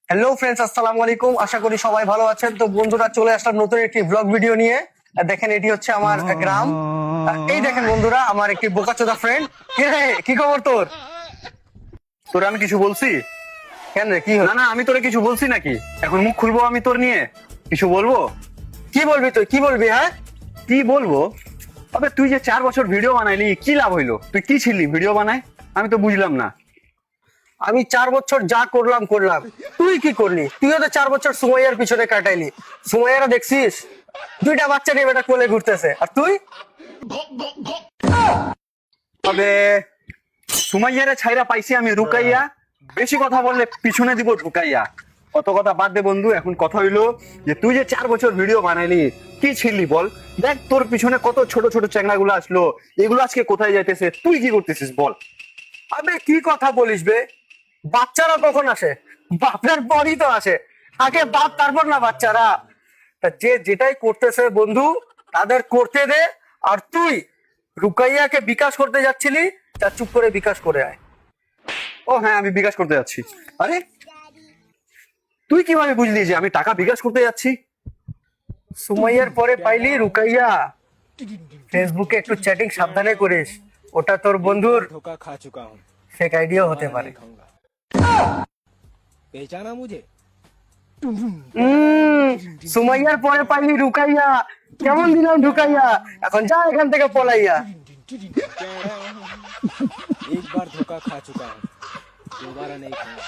Hello friends, আসসালামু আলাইকুম। আশা করি সবাই ভালো আছেন। তো বন্ধুরা, চলে আসলাম নতুন একটি ব্লগ ভিডিও নিয়ে। দেখেন, এটি হচ্ছে আমার গ্রাম। এই দেখেন বন্ধুরা, আমার একটি বোকাচোদা ফ্রেন্ড। কি খবর তোর? তোরে আমি কিছু বলছি? কেন রে, কি হলো? না না, আমি তোরে কিছু বলছি নাকি? এখন মুখ খুলবো আমি তোর নিয়ে? কিছু বলবো? কি বলবি তুই? কি বলবি? হ্যাঁ, কি বলবো? তবে তুই যে 4 বছর ভিডিও বানাইলি, কি লাভ হইলো? তুই কি ছিলি ভিডিও বানায়? আমি তো বুঝলাম না। আমি 4 বছর যা করলাম। তুই কি করলি? তুইও তো 4 বছর সুমাইয়ার পিছনে কাটাইলি। সুমাইয়ারা দেখছিস, দুইটা বাচ্চা নিয়ে বেটা কোলে ঘুরতেছে, আর তুই? তবে সুমাইয়ারে ছাইরা পাইছি আমি রুকাইয়া। বেশি কথা বললে পিছনে দিব ঢুকাইয়া। কত কথা বাদ দে বন্ধু, এখন কথা হইলো যে তুই যে 4 বছর ভিডিও বানাইলি, কি ছিলি বল? দেখ তোর পিছনে কত ছোট ছোট চ্যাংড়া গুলো আসলো, এগুলো আজকে কোথায় যাইতেছে? তুই কি করতেছিস বল? আবে কি কথা বলিস বে? বাচ্চারা কখন আসে? বাপের পরই তো আসে। আগে বাপ, তারপর না বাচ্চারা। তা যে যেটাই করতেছে বন্ধু, তাদের করতে দে। আর তুই রুকাইয়াকে বিকাশ করতে যাচ্ছিলি, তা চুপ করে বিকাশ করে আয়। ও হ্যাঁ, আমি বিকাশ করতে যাচ্ছি। আরে তুই কিভাবে বুঝলি যে আমি টাকা বিকাশ করতে যাচ্ছি? সুমাইয়ার পরে পাইলি রুকাইয়া। ফেসবুকে একটু চ্যাটিং সাবধানে করিস, ওটা তোর বন্ধুর धोखा खा चुका हूँ। ফেক আইডিয়া হতে दोबारा পারে। नहीं खाऊंगा। पहचाना मुझे? সুমাইয়ার পরে পাইলি রুকাইয়া। কেমন দিলাম ঢুকাইয়া, এখন যা এখান থেকে পলাইয়া। एक बार धोखा खा चुका हूँ, दोबारा नहीं खाऊंगा।